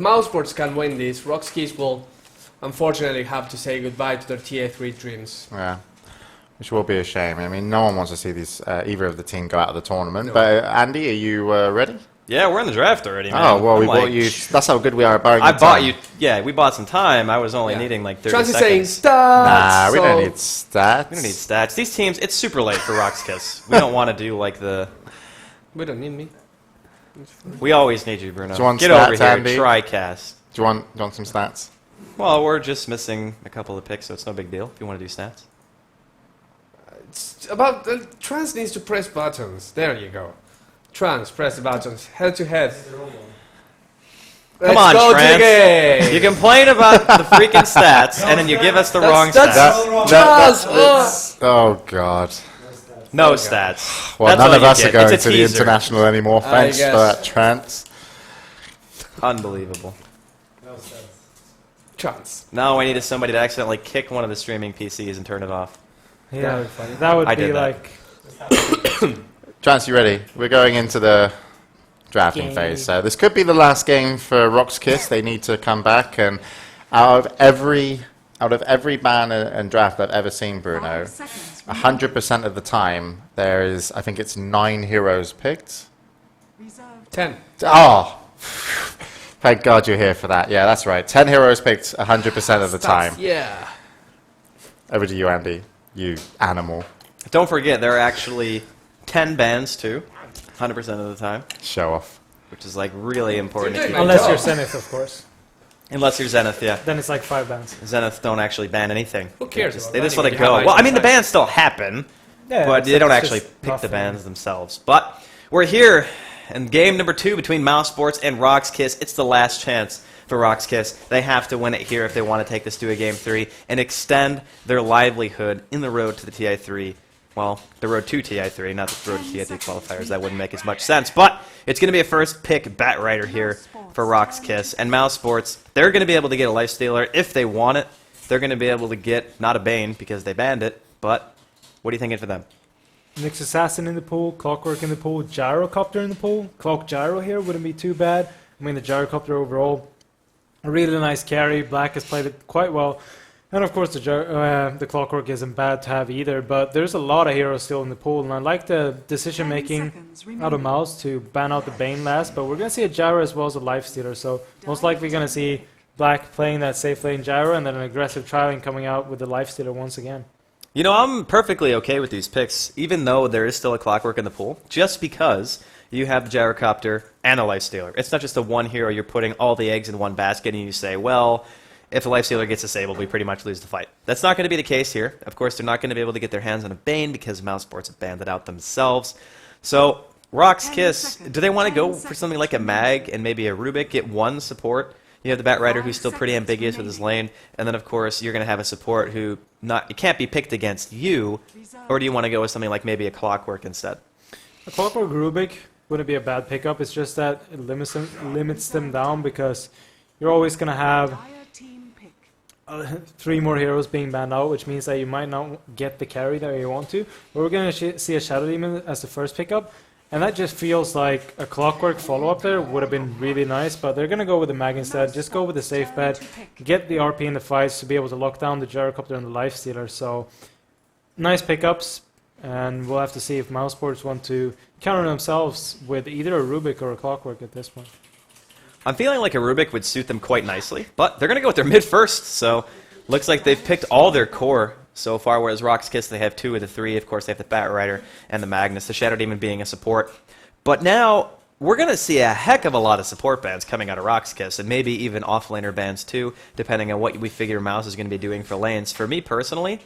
Mousesports can win this. Rockskis will unfortunately have to say goodbye to their TA3 dreams. Yeah, which will be a shame. I mean, no one wants to see these either of the team go out of the tournament. No. But Andy, are you ready? Yeah, we're in the draft already, man. Oh, well, I'm we bought like, you. That's how good we are at buying I you bought time. you. Yeah, we bought some time. I was only Yeah. needing like 30 Trans is saying seconds. stats. Nah, we don't need stats. We don't need stats. These teams, it's super late for Rock's Kiss. We don't want to do like the... We don't need me. We always need you, Bruno. Do you want Get stats, over here, Andy? TriCast. Do you want some stats? Well, we're just missing a couple of picks, so it's no big deal if you want to do stats. It's about Trans needs to press buttons. There you go. Trans, press the buttons. Head to head. Come on, Trans. You complain about the freaking stats, and then you give us the wrong stats. Oh, God. No stats. Well, That's none all of you us get. are going It's to a the teaser. international anymore. I Thanks for guess. that, Trent. Unbelievable. Trans. Now I needed somebody to accidentally kick one of the streaming PCs and turn it off. Yeah, that would I be did that. like... Trent, you ready? We're going into the drafting phase. So this could be the last game for Rock's Kiss. They need to come back, and out of every ban and draft I've ever seen, Bruno, 100% of the time there is, I think it's 9 heroes picked. 10. Oh, thank God you're here for that. Yeah, that's right. 10 heroes picked 100% of the time. Yeah. Over to you, Andy. You animal. Don't forget, there are actually 10 bans too, 100% of the time, Show off. which is like really important. to keep- Unless you're Zenith, of course. Unless you're Zenith, yeah. Then it's like 5 bans. Zenith don't actually ban anything. Who cares? They just about let it banning go. when you Well, have I mean, the items? bans still happen, Yeah, but they don't it's actually just pick the nothing. bans themselves. But we're here in game number 2 between Mousesports and Rock's Kiss. It's the last chance for Rock's Kiss. They have to win it here if they want to take this to a game 3 and extend their livelihood in the road to the TI3. Well, the road to TI3, not the road to TI3 qualifiers. That wouldn't make as much sense. But it's going to be a first pick bat rider here for Rock's Kiss. And Mousesports, they're going to be able to get a Lifestealer if they want it. They're going to be able to get, not a Bane because they banned it, but what are you thinking for them? Nyx Assassin in the pool, Clockwork in the pool, Gyrocopter in the pool. Clock Gyro here wouldn't be too bad. I mean, the Gyrocopter overall, a really nice carry. Black has played it quite well. And of course, the Clockwork isn't bad to have either, but there's a lot of heroes still in the pool, and I like the decision-making out of Mouse to ban out the Bane last, but we're going to see a Gyro as well as a Lifestealer, so most likely going to see Black playing that safe lane Gyro and then an aggressive trialing coming out with the Lifestealer once again. You know, I'm perfectly okay with these picks, even though there is still a Clockwork in the pool, just because you have the Gyrocopter and a Lifestealer. It's not just the one hero you're putting all the eggs in one basket and you say, well, if a Lifestealer gets disabled, we pretty much lose the fight. That's not going to be the case here. Of course, they're not going to be able to get their hands on a Bane because Mousesports have banned it out themselves. So, Rock's Kiss, do they want to go for something like a Mag and maybe a Rubik, get one support? You have the Bat Rider who's still pretty ambiguous with his lane, and then of course you're going to have a support who it can't be picked against you, or do you want to go with something like maybe a Clockwork instead? A Clockwork Rubik wouldn't be a bad pickup, it's just that it limits them down because you're always going to have 3 more heroes being banned out, which means that you might not get the carry that you want to. But we're going to see a Shadow Demon as the first pickup, and that just feels like a Clockwork follow-up there would have been really nice, but they're going to go with the Mag instead. Just go with the safe bet, get the RP in the fights to be able to lock down the Gyrocopter and the Lifestealer. So, nice pickups, and we'll have to see if Mousesports want to counter themselves with either a Rubik or a Clockwork at this point. I'm feeling like a Rubik would suit them quite nicely, but they're going to go with their mid first, so looks like they've picked all their core so far, whereas Rock's Kiss, they have 2 of the 3. Of course, they have the Bat Rider and the Magnus, the Shadow Demon being a support. But now, we're going to see a heck of a lot of support bans coming out of Rock's Kiss, and maybe even off-laner bans too, depending on what we figure Mouse is going to be doing for lanes. For me personally,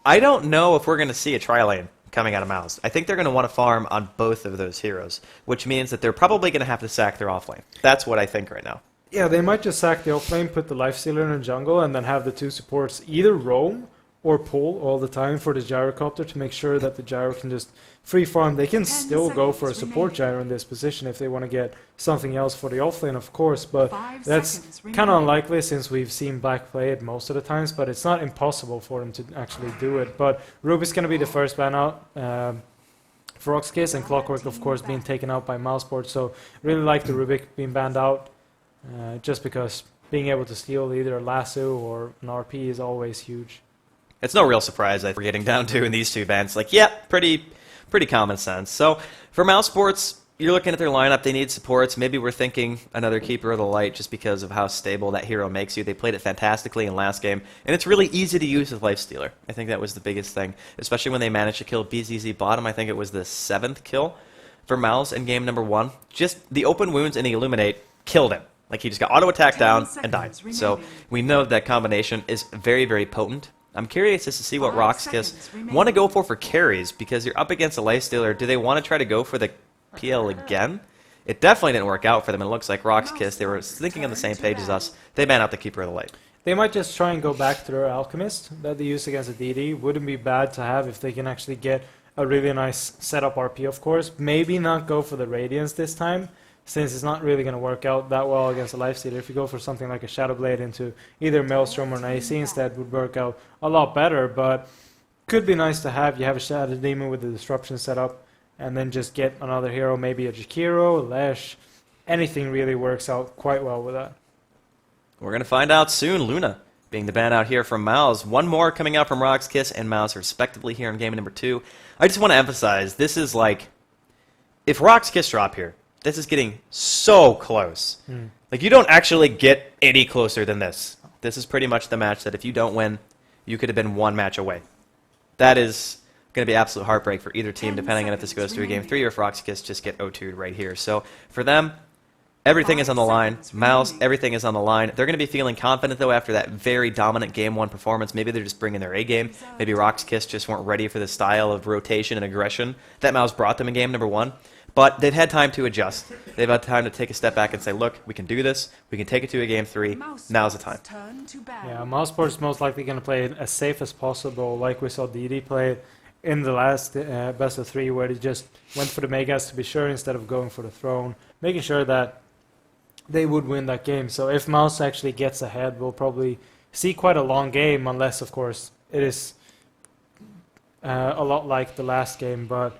I don't know if we're going to see a tri-lane coming out of Mouse. I think they're going to want to farm on both of those heroes, which means that they're probably going to have to sack their offlane. That's what I think right now. Yeah, they might just sack the offlane, put the Lifestealer in the jungle, and then have the 2 supports either roam or pull all the time for the Gyrocopter to make sure that the Gyro can just free farm. They can still go for a support Gyro in this position if they want to get something else for the offlane, of course, but that's kind of unlikely since we've seen Black play it most of the times, but it's not impossible for them to actually do it. But Rubik's going to be the first ban out for Rock's Kiss, and Clockwork, of course, being taken out by Mousesports, so really like the Rubik being banned out. just because being able to steal either a lasso or an RP is always huge. It's no real surprise that we're getting down to in these two events. Like, yeah, pretty common sense. So for Mouse Sports, you're looking at their lineup. They need supports. Maybe we're thinking another Keeper of the Light just because of how stable that hero makes you. They played it fantastically in last game, and it's really easy to use with Lifestealer. I think that was the biggest thing, especially when they managed to kill BZZ bottom. I think it was the 7th kill for Mouse in game number 1. Just the open wounds and the Illuminate killed him. Like, he just got auto-attacked down and died. So we know that combination is very, very potent. I'm curious as to see what Roxkiss want to go for carries, because you're up against a Lifestealer. Do they want to try to go for the PL again? It definitely didn't work out for them, and it looks like Roxkiss, they were thinking on the same page as us. They ban out the Keeper of the Light. They might just try and go back to their Alchemist that they used against a DD. Wouldn't be bad to have if they can actually get a really nice setup RP, of course. Maybe not go for the Radiance this time, since it's not really going to work out that well against a Lifestealer. If you go for something like a Shadow Blade into either Maelstrom or an AC instead, would work out a lot better, but could be nice to have. You have a Shadow Demon with the Disruption setup, and then just get another hero, maybe a Jakiro, Lesh. Anything really works out quite well with that. We're going to find out soon. Luna being the ban out here from Mouse. One more coming out from Roxkiss and Mouse, respectively, here in game number 2. I just want to emphasize, this is like, if Roxkiss drop here, this is getting so close. Like, you don't actually get any closer than this. This is pretty much the match that if you don't win, you could have been one match away. That is going to be absolute heartbreak for either team, depending on if this goes through game 3 or if Roxkiss just get O2'd right here. So for them, everything is on the line. Mouse, everything is on the line. They're going to be feeling confident, though, after that very dominant Game 1 performance. Maybe they're just bringing their A-game. Maybe Roxkiss just weren't ready for the style of rotation and aggression that Mouse brought them in game number 1. But they've had time to adjust. They've had time to take a step back and say, look, we can do this. We can take it to a game 3. Now's the time. Yeah, Mouseport is most likely going to play it as safe as possible, like we saw DD play in the last best of 3, where they just went for the Megas to be sure instead of going for the throne, making sure that they would win that game. So if Mouse actually gets ahead, we'll probably see quite a long game, unless, of course, it is a lot like the last game. But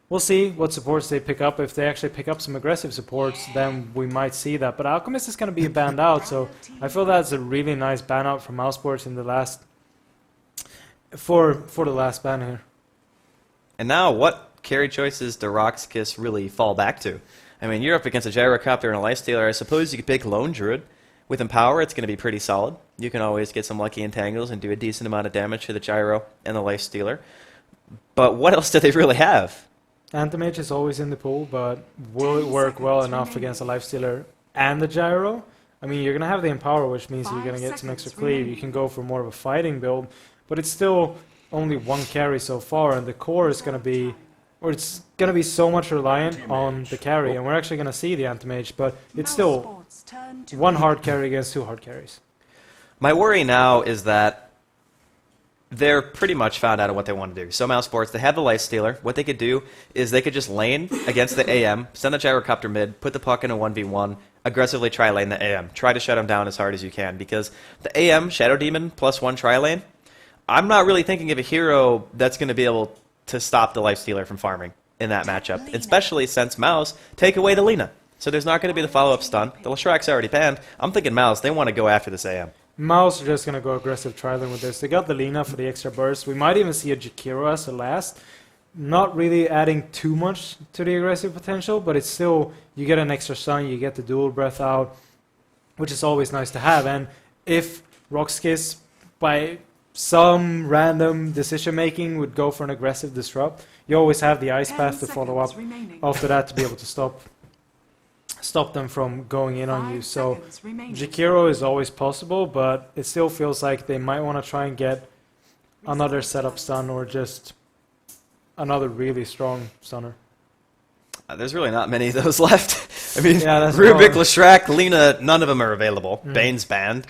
we'll see what supports they pick up. If they actually pick up some aggressive supports, then we might see that. But Alchemist is going to be banned out, so I feel that's a really nice ban out from Mousesports in the last for the last ban here. And now, what carry choices do Roxkiss really fall back to? I mean, you're up against a Gyrocopter and a Lifestealer. I suppose you could pick Lone Druid. With Empower, it's going to be pretty solid. You can always get some lucky entangles and do a decent amount of damage to the Gyro and the Lifestealer. But what else do they really have? Antimage is always in the pool, but will it work well enough against a Lifestealer and the Gyro? I mean, you're going to have the Empower, which means you're going to get some extra cleave. You can go for more of a fighting build, but it's still only one carry so far, and the core is going to be, or it's going to be so much reliant on the carry, and we're actually going to see the Antimage, but it's still one hard carry against 2 hard carries. My worry now is that they're pretty much found out of what they want to do. So Mouse Sports, they have the Lifestealer. What they could do is they could just lane against the AM, send the Gyrocopter mid, put the puck in a 1v1, aggressively try-lane the AM. Try to shut him down as hard as you can, because the AM, Shadow Demon, +1 tri-lane, I'm not really thinking of a hero that's going to be able to stop the Lifestealer from farming in that matchup, especially since Mouse take away the Lina. So there's not going to be the follow-up stun. The Leshrack's already banned. I'm thinking Mouse, they want to go after this AM. Mouse are just going to go aggressive tri-lane with this. They got the Lina for the extra burst. We might even see a Jakiro as a last. Not really adding too much to the aggressive potential, but it's still, you get an extra stun, you get the dual breath out, which is always nice to have. And if Roxkiss, by some random decision making, would go for an aggressive disrupt, you always have the ice path to follow up after that to be able to stop them from going in on you. So Jakiro is always possible, but it still feels like they might want to try and get another setup stun or just another really strong stunner. There's really not many of those left. I mean, yeah, Rubik, Leshrack, Lina, none of them are available. Bane's banned.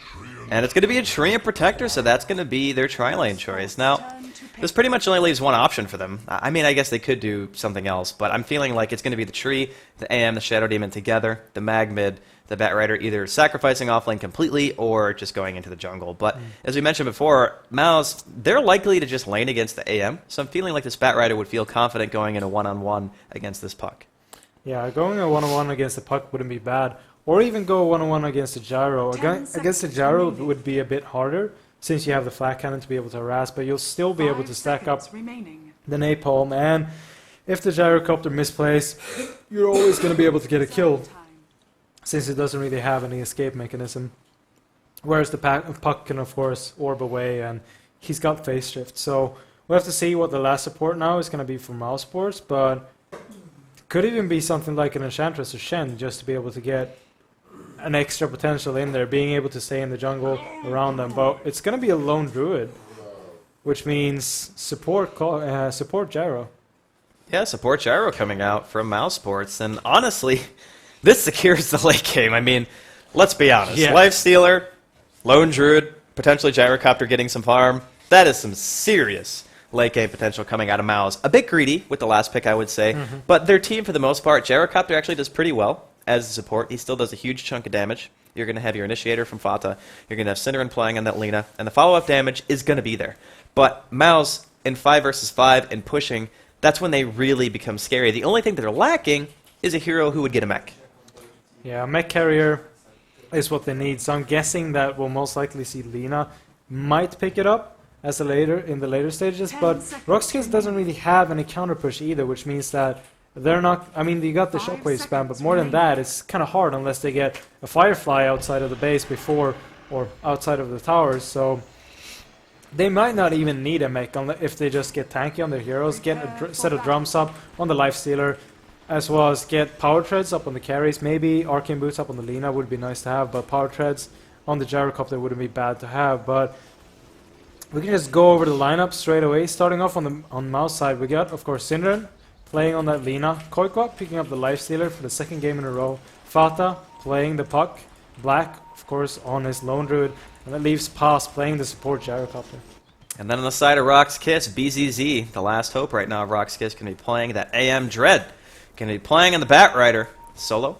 And it's going to be a Treant Protector, so that's going to be their tri-lane choice. Now, this pretty much only leaves one option for them. I mean, I guess they could do something else, but I'm feeling like it's going to be the Tree, the AM, the Shadow Demon together, the Mag mid, the Bat Rider either sacrificing offlane completely or just going into the jungle. But as we mentioned before, Mouse, they're likely to just lane against the AM, so I'm feeling like this Bat Rider would feel confident going in a one-on-one against this puck. Yeah, going a one-on-one against the puck wouldn't be bad. or even go one-on-one against the gyro. Against the gyro it would be a bit harder since you have the flat cannon to be able to harass, but you'll still be able to stack up the napalm, and if the gyrocopter misplays, you're always going to be able to get a kill since it doesn't really have any escape mechanism. Whereas the puck can of course orb away, and he's got phase shift. So we'll have to see what the last support now is going to be for mouse sports, but could even be something like an Enchantress or Shen just to be able to get an extra potential in there, being able to stay in the jungle around them. But it's going to be a lone druid, which means support gyro. Yeah, support gyro coming out from Mouse Sports, and honestly, this secures the late game. I mean, let's be honest. Yeah. Life Stealer, Lone Druid, potentially Gyrocopter getting some farm. That is some serious late game potential coming out of Mouse. A bit greedy with the last pick, I would say, but their team, for the most part, Gyrocopter actually does pretty well as a support. He still does a huge chunk of damage. You're going to have your Initiator from Fata. You're going to have Cinderin playing on that Lina, and the follow-up damage is going to be there. But Mouse, in 5 versus 5 and pushing, that's when they really become scary. The only thing that they're lacking is a hero who would get a mech. Yeah, a mech carrier is what they need. So I'm guessing that we'll most likely see Lina might pick it up as in the later stages. But Roxkiss doesn't really have any counter push either, which means that they're not. I mean, you got the shockwave spam, but more than that, it's kind of hard unless they get a Firefly outside of the base before or outside of the towers. So they might not even need a mech if they just get tanky on their heroes, get a set of drums up on the Lifestealer, as well as get power treads up on the carries. Maybe arcane boots up on the Lina would be nice to have, but power treads on the Gyrocopter wouldn't be bad to have. But we can just go over the lineup straight away. Starting off on mouse side, we got, of course, Synderen playing on that Lina, Koikwa picking up the Lifestealer for the second game in a row, Fata playing the puck, Black, of course, on his Lone Druid, and that leaves Pass playing the support Gyrocopter. And then on the side of Rock's Kiss, BZZ, the last hope right now of Rock's Kiss, going to be playing that AM Dread. Going to be playing on the Bat Rider solo,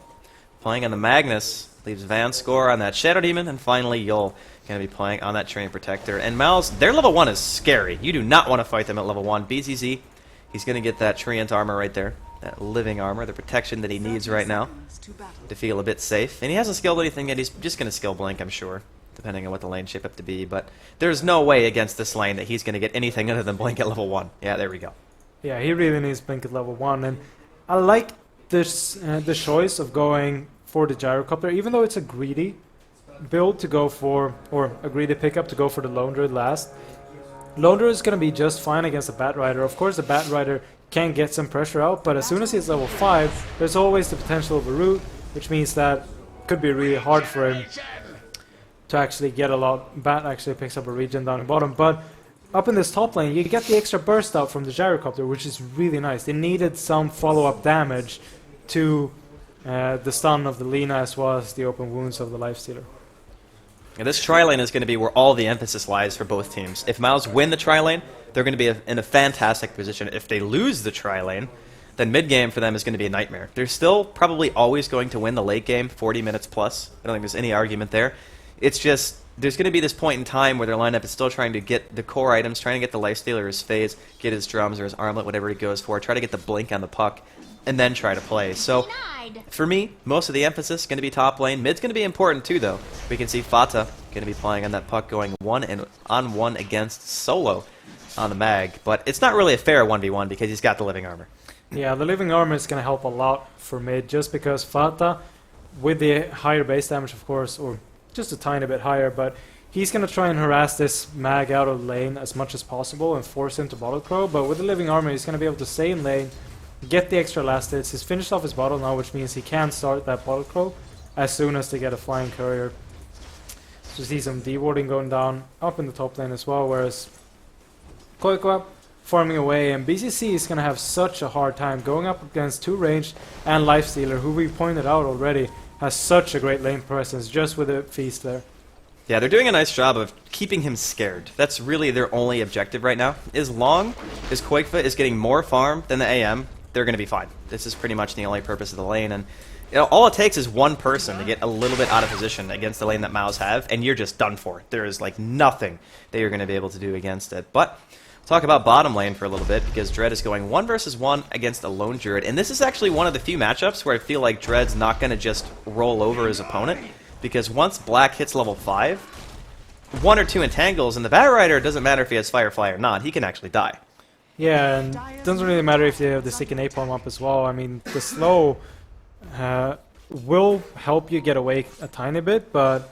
playing on the Magnus, leaves Van Score on that Shadow Demon, and finally Yul going to be playing on that Train Protector. And Mal's, their level 1 is scary. You do not want to fight them at level 1. BZZ, he's going to get that Treant armor right there, that living armor, the protection that he needs right now to feel a bit safe. And he hasn't skilled anything yet. He's just going to skill Blink, I'm sure, depending on what the lane shape up to be. But there's no way against this lane that he's going to get anything other than Blink at level 1. Yeah, there we go. Yeah, he really needs Blink at level 1. And I like this the choice of going for the Gyrocopter, even though it's a greedy build to go for, or a greedy pickup to go for the Lone Druid last. Lone Druid is going to be just fine against the Bat Rider. Of course, the Bat Rider can get some pressure out, but as soon as he's level 5, there's always the potential of a root, which means that it could be really hard for him to actually get a lot. Bat actually picks up a regen down the bottom, but up in this top lane, you get the extra burst out from the Gyrocopter, which is really nice. They needed some follow-up damage to the stun of the Lina as well as the open wounds of the Lifestealer. And this tri-lane is going to be where all the emphasis lies for both teams. If Mouse win the tri-lane, they're going to be in a fantastic position. If they lose the tri-lane, then mid-game for them is going to be a nightmare. They're still probably always going to win the late game, 40 minutes plus. I don't think there's any argument there. It's just, there's going to be this point in time where their lineup is still trying to get the core items, trying to get the Lifestealer, his phase, get his drums or his armlet, whatever he goes for, try to get the blink on the puck, and then try to play. So, for me, most of the emphasis is going to be top lane. Mid's going to be important too, though. We can see Fata going to be playing on that puck, going 1-on-1 against solo on the mag. But it's not really a fair 1v1 because he's got the living armor. Yeah, the living armor is going to help a lot for mid, just because Fata, with the higher base damage, of course, or just a tiny bit higher, but he's going to try and harass this mag out of lane as much as possible and force him to bottle crow. But with the living armor, he's going to be able to stay in lane, get the extra last hits. He's finished off his bottle now, which means he can start that bottle crow as soon as they get a flying courier. So see some dewarding going down up in the top lane as well, whereas Koikwa farming away, and BCC is going to have such a hard time going up against two ranged and Lifestealer, who we pointed out already has such a great lane presence just with a feast there. Yeah, they're doing a nice job of keeping him scared. That's really their only objective right now. As long as Quakefoot is getting more farm than the AM, they're going to be fine. This is pretty much the only purpose of the lane, and all it takes is one person to get a little bit out of position against the lane that Maus have, and you're just done for. There is like nothing that you're going to be able to do against it. But Talk about bottom lane for a little bit, because Dread is going 1 versus 1 against a lone Druid, and this is actually one of the few matchups where I feel like Dread's not going to just roll over his opponent, because once Black hits level 5, 1 or 2 entangles, and the Batrider, it doesn't matter if he has Firefly or not, he can actually die. Yeah, and it doesn't really matter if they have the stick and napalm up as well. I mean, the slow will help you get away a tiny bit, but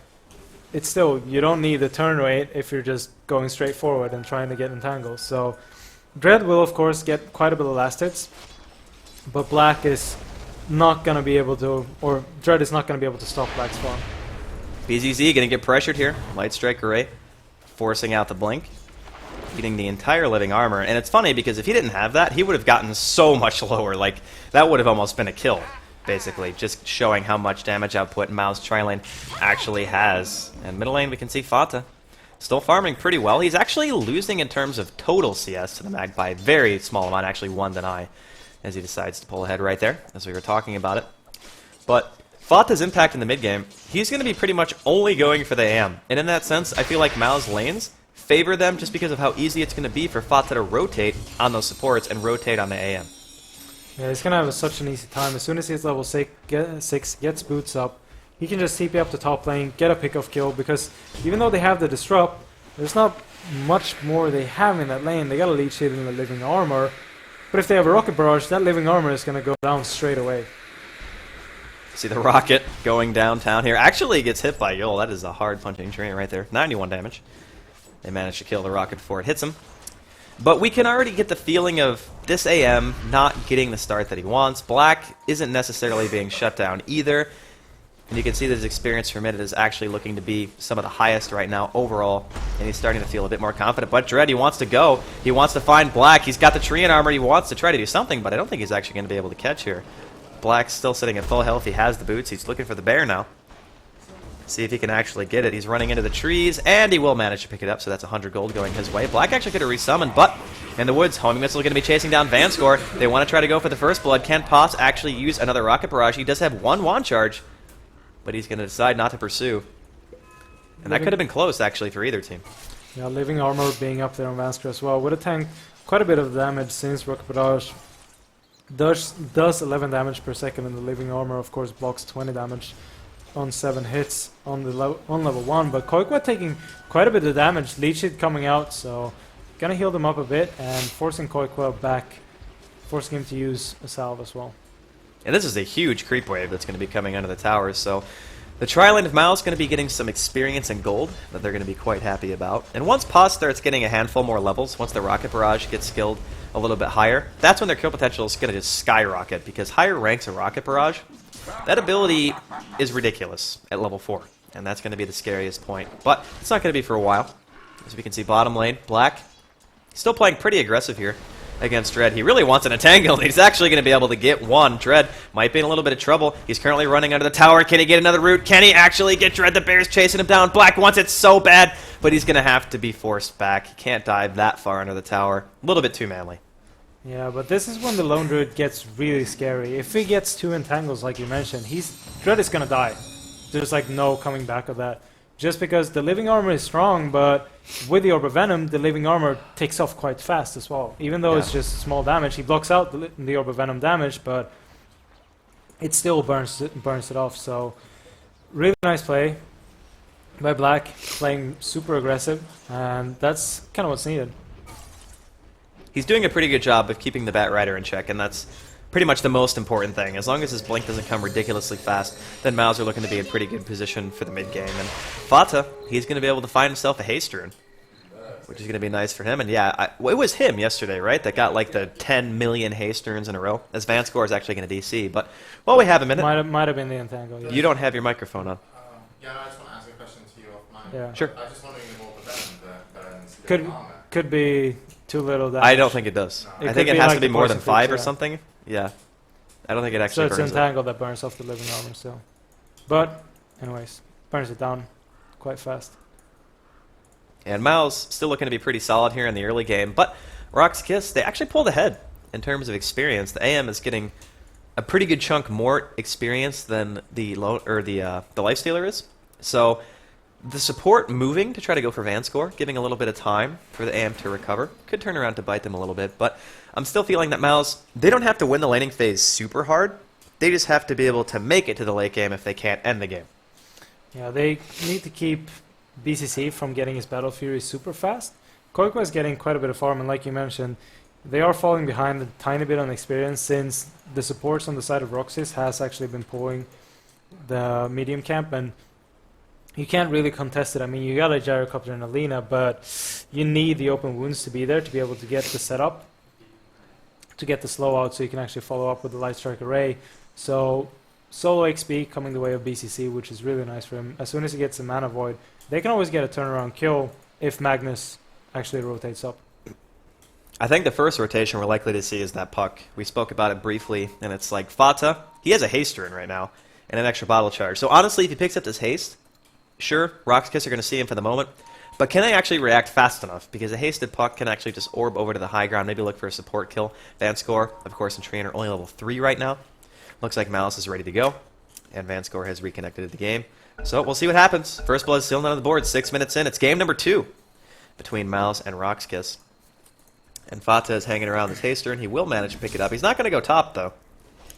it's still, you don't need the turn rate if you're just going straight forward and trying to get entangles. So Dread will of course get quite a bit of last hits, but Black is not going to be able to, or Dread is not going to be able to stop Black's farm. BZZ going to get pressured here. Light Strike Array forcing out the blink, eating the entire living armor. And it's funny because if he didn't have that, he would have gotten so much lower. Like, that would have almost been a kill, basically, just showing how much damage output Mao's tri-lane actually has. And middle lane, we can see Fata still farming pretty well. He's actually losing in terms of total CS to the Magpie. Very small amount, actually 1 deny, as he decides to pull ahead right there, as we were talking about it. But Fata's impact in the mid game, he's going to be pretty much only going for the AM. And in that sense, I feel like Mao's lanes favor them just because of how easy it's going to be for Fata to rotate on those supports and rotate on the AM. Yeah, he's going to have such an easy time. As soon as he's level 6, gets boots up, he can just TP up the top lane, get a pick-off kill, because even though they have the Disrupt, there's not much more they have in that lane. They got a leech hit in the living armor, but if they have a rocket barrage, that living armor is going to go down straight away. See the rocket going downtown here. Actually gets hit by Yul. That is a hard punching train right there. 91 damage. They managed to kill the rocket before it hits him. But we can already get the feeling of this AM not getting the start that he wants. Black isn't necessarily being shut down either. And you can see that his experience per minute is actually looking to be some of the highest right now overall. And he's starting to feel a bit more confident. But Dread, he wants to go. He wants to find Black. He's got the Treant armor. He wants to try to do something, but I don't think he's actually going to be able to catch here. Black's still sitting at full health. He has the boots. He's looking for the bear now. See if he can actually get it. He's running into the trees, and he will manage to pick it up, so that's 100 gold going his way. Black actually could have resummoned, but in the woods, Homing Missile going to be chasing down Vanscore. They want to try to go for the first blood. Can Potts actually use another rocket barrage? He does have 1 wand charge, but he's going to decide not to pursue. And that could have been close, actually, for either team. Yeah, living armor being up there on Vanscore as well would have tanked quite a bit of damage, since rocket barrage does 11 damage per second, and the living armor of course blocks 20 damage on 7 hits on the on level 1. But Koikwa taking quite a bit of damage, leech hit coming out, so gonna heal them up a bit and forcing Koikwa back, forcing him to use a salve as well. And this is a huge creep wave that's going to be coming under the towers, so the tri-lane of Mao is going to be getting some experience and gold that they're going to be quite happy about. And once Paz starts getting a handful more levels, once the rocket barrage gets skilled a little bit higher, that's when their kill potential is going to just skyrocket, because higher ranks of rocket barrage, that ability is ridiculous at level 4, and that's going to be the scariest point. But it's not going to be for a while. As we can see, bottom lane, Black still playing pretty aggressive here against Dread. He really wants an entangle, and he's actually going to be able to get one. Dread might be in a little bit of trouble. He's currently running under the tower. Can he get another route? Can he actually get Dread? The bear's chasing him down. Black wants it so bad, but he's going to have to be forced back. He can't dive that far under the tower. A little bit too manly. Yeah, but this is when the lone druid gets really scary. If he gets 2 entangles, like you mentioned, Dread is going to die. There's like no coming back of that. Just because the living armor is strong, but with the Orb of Venom, the living armor takes off quite fast as well. Even though it's just small damage, he blocks out the Orb of Venom damage, but it still burns it off. So really nice play by Black, playing super aggressive, and that's kind of what's needed. He's doing a pretty good job of keeping the Batrider in check, and that's pretty much the most important thing. As long as his blink doesn't come ridiculously fast, then Mao's are looking to be in pretty good position for the mid game. And Fata, he's going to be able to find himself a haste rune, which is going to be nice for him. And yeah, it was him yesterday, right, that got like the 10 million haste runes in a row, as Vanscore is actually going to DC. But while we have a minute, might have been the entangle. Yeah. You don't have your microphone on. Yeah, I just want to ask a question to you off mic. Yeah. Sure. I was just wondering if all the burns Could be too little damage. I don't think it does. It I think could it be has like to be the more than poison 5 fruits, or yeah. something. Yeah. I don't think it So actually it's burns it. entangle that burns off the living armor still. But anyways, burns it down quite fast. And Mao's still looking to be pretty solid here in the early game, but Rock's Kiss, they actually pulled ahead in terms of experience. The AM is getting a pretty good chunk more experience than the Lifestealer is. So The support moving to try to go for Vanscore, giving a little bit of time for the AM to recover. Could turn around to bite them a little bit, but I'm still feeling that Mouse, they don't have to win the laning phase super hard. They just have to be able to make it to the late game if they can't end the game. Yeah, they need to keep BCC from getting his Battle Fury super fast. Koiko is getting quite a bit of farm, and like you mentioned, they are falling behind a tiny bit on experience since the supports on the side of Roxas has actually been pulling the medium camp, and you can't really contest it. I mean, you got a Gyrocopter and Alina, but you need the open wounds to be there to be able to get the setup, to get the slow out so you can actually follow up with the Light Strike Array. So solo XP coming the way of BCC, which is really nice for him. As soon as he gets a Mana Void, they can always get a turnaround kill if Magnus actually rotates up. I think the first rotation we're likely to see is that puck. We spoke about it briefly, and it's like Fata, he has a haster in right now, and an extra bottle charge. So honestly, if he picks up this haste, sure, Roxkiss are going to see him for the moment, but can they actually react fast enough? Because a hasted puck can actually just orb over to the high ground, maybe look for a support kill. Vanscore, of course, and Trainer only level 3 right now. Looks like Malice is ready to go, and Vanscore has reconnected to the game. So we'll see what happens. First blood is still not on the board, 6 minutes in. It's game number 2 between Malice and Roxkiss. And Fata is hanging around this haster, and he will manage to pick it up. He's not going to go top, though.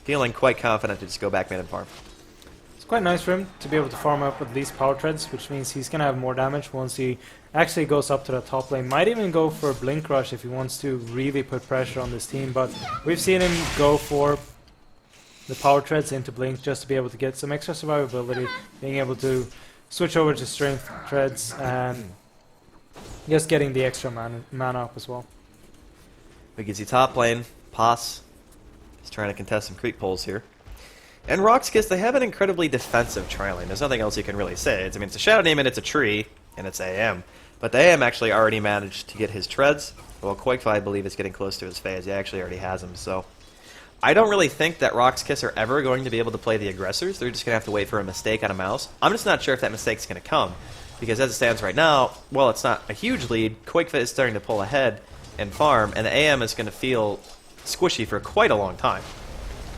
Feeling quite confident to just go back mid and farm. It's quite nice for him to be able to farm up with these power treads, which means he's going to have more damage once he actually goes up to the top lane. Might even go for a Blink Rush if he wants to really put pressure on this team, but we've seen him go for the power treads into Blink just to be able to get some extra survivability, being able to switch over to strength treads, and just getting the extra mana up as well. We can see top lane, Pos is trying to contest some creep pulls here. And Roxkiss, they have an incredibly defensive tri lane. There's nothing else you can really say. I mean, it's a Shadow Demon, it's a tree, and it's AM. But the AM actually already managed to get his treads. Well, Qualifier, I believe, is getting close to his phase. He actually already has them, so I don't really think that Roxkiss are ever going to be able to play the aggressors. They're just going to have to wait for a mistake on a Mouse. I'm just not sure if that mistake's going to come. Because as it stands right now, well, it's not a huge lead. Qualifier is starting to pull ahead and farm, and the AM is going to feel squishy for quite a long time.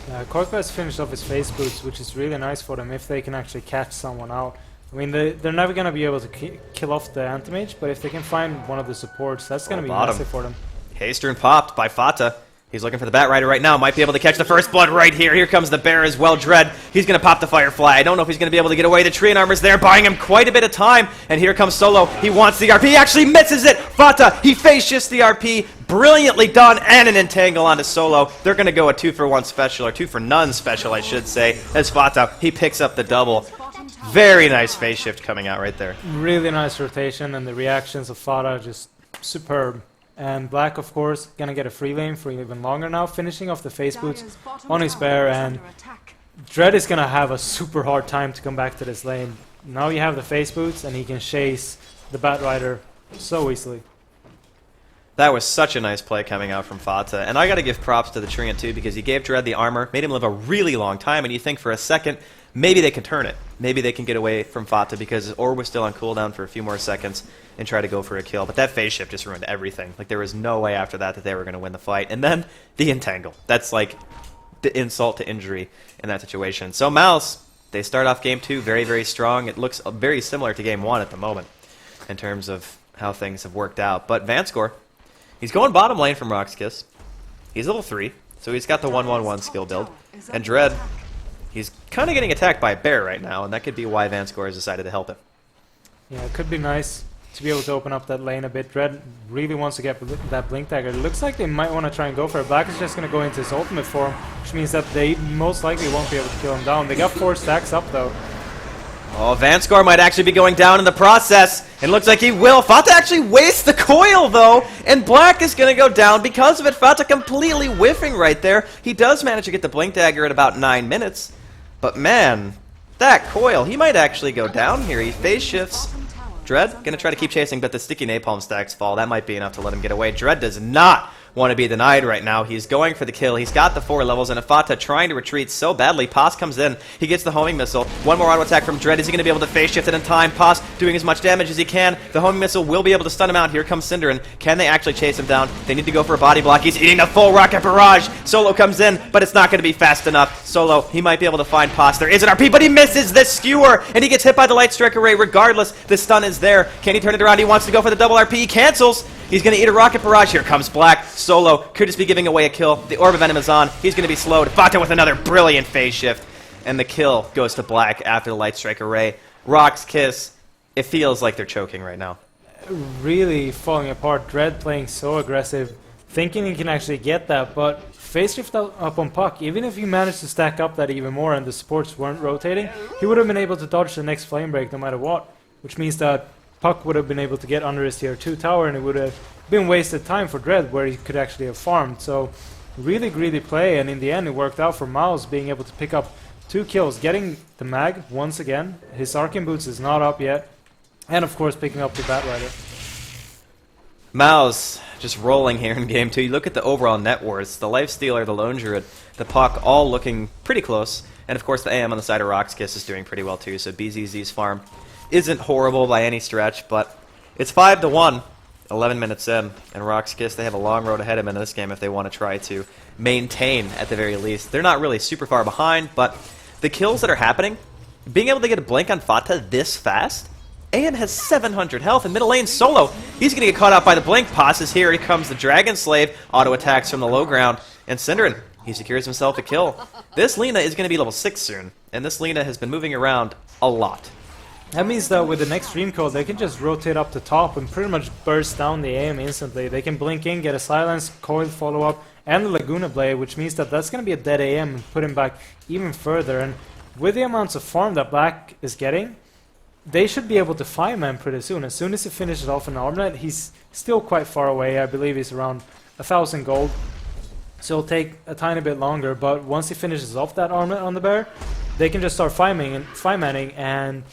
Korka has finished off his face boots, which is really nice for them if they can actually catch someone out. I mean, they're never going to be able to kill off the Anti-Mage, but if they can find one of the supports, that's going to be massive for them. Haster popped by Fata. He's looking for the Bat Rider right now. Might be able to catch the first blood right here. Here comes the Bear as well. Dread, he's going to pop the Firefly. I don't know if he's going to be able to get away. The Tree and Armor's there, buying him quite a bit of time. And here comes Solo. He wants the RP. He actually misses it. Fata, he face shifts the RP. Brilliantly done, and an entangle onto Solo. They're going to go a 2-for-1 special, or 2-for-none special, I should say, as Fata, he picks up the double. Very nice phase shift coming out right there. Really nice rotation, and the reactions of Fata are just superb. And Black, of course, gonna get a free lane for even longer now, finishing off the face boots on his Bear, and Dread is gonna have a super hard time to come back to this lane. Now you have the face boots, and he can chase the Bat Rider so easily. That was such a nice play coming out from Fata, and I gotta give props to the Treant too, because he gave Dread the armor, made him live a really long time, and you think for a second, maybe they can turn it. Maybe they can get away from Fata because his orb was still on cooldown for a few more seconds and try to go for a kill. But that phase shift just ruined everything. Like, there was no way after that that they were going to win the fight. And then the entangle. That's like the insult to injury in that situation. So Mouse, they start off game 2 very, very strong. It looks very similar to game 1 at the moment in terms of how things have worked out. But Vanscore, he's going bottom lane from Roxkiss. He's level 3, so he's got the 1-1-1 skill build. And Dread, he's kind of getting attacked by a Bear right now, and that could be why Vanscore has decided to help him. Yeah, it could be nice to be able to open up that lane a bit. Dread really wants to get that Blink Dagger. It looks like they might want to try and go for it. Black is just going to go into his ultimate form, which means that they most likely won't be able to kill him down. They got 4 stacks up, though. Oh, Vanscore might actually be going down in the process. It looks like he will. Fata actually wastes the coil, though, and Black is going to go down because of it. Fata completely whiffing right there. He does manage to get the Blink Dagger at about 9 minutes. But man, that coil, he might actually go down here. He phase shifts. Dread, going to try to keep chasing, but the sticky napalm stacks fall. That might be enough to let him get away. Dread does not want to be denied right now. He's going for the kill. He's got the 4 levels, and Afata trying to retreat so badly. Paz comes in. He gets the homing missile. One more auto attack from Dread. Is he going to be able to phase shift it in time? Paz doing as much damage as he can. The homing missile will be able to stun him out. Here comes Cinderin. Can they actually chase him down? They need to go for a body block. He's eating a full rocket barrage. Solo comes in, but it's not going to be fast enough. Solo, he might be able to find Paz. There is an RP, but he misses this skewer, and he gets hit by the light strike array. Regardless, the stun is there. Can he turn it around? He wants to go for the double RP. He cancels. He's going to eat a rocket barrage. Here comes Black. Solo could just be giving away a kill. The Orb of Venom is on. He's going to be slowed. Fata with another brilliant phase shift. And the kill goes to Black after the Light Strike Array. Rock's Kiss, it feels like they're choking right now. Really falling apart. Dread playing so aggressive, thinking he can actually get that, but phase shift up on Puck, even if he managed to stack up that even more and the supports weren't rotating, he would have been able to dodge the next flame break no matter what, which means that Puck would have been able to get under his tier 2 tower, and it would have been wasted time for Dread where he could actually have farmed. So really greedy play, and in the end it worked out for Mouse being able to pick up 2 kills, getting the mag once again. His Arcane Boots is not up yet, and of course picking up the Bat Rider. Mouse just rolling here in game 2. You look at the overall net worths, the Lifestealer, the Lone Druid, the Puck all looking pretty close, and of course the AM on the side of Rock's Kiss is doing pretty well too, so BZZ's farm isn't horrible by any stretch, but it's 5-1, 11 minutes in, and Rock's Kiss, they have a long road ahead of them in this game if they want to try to maintain at the very least. They're not really super far behind, but the kills that are happening, being able to get a blink on Fata this fast, AM has 700 health in middle lane. Solo, he's going to get caught out by the blink. Passes here, here comes the Dragon Slave, auto attacks from the low ground, and Cinderin, he secures himself a kill. This Lina is going to be level 6 soon, and this Lina has been moving around a lot. That means that with the next Dream Coil, they can just rotate up the top and pretty much burst down the AM instantly. They can blink in, get a silence, coil follow-up, and the Laguna Blade, which means that that's going to be a dead AM and put him back even further. And with the amounts of farm that Black is getting, they should be able to 5-man pretty soon. As soon as he finishes off an Armlet, he's still quite far away. I believe he's around 1,000 gold. So it'll take a tiny bit longer, but once he finishes off that Armlet on the bear, they can just start 5-manning, and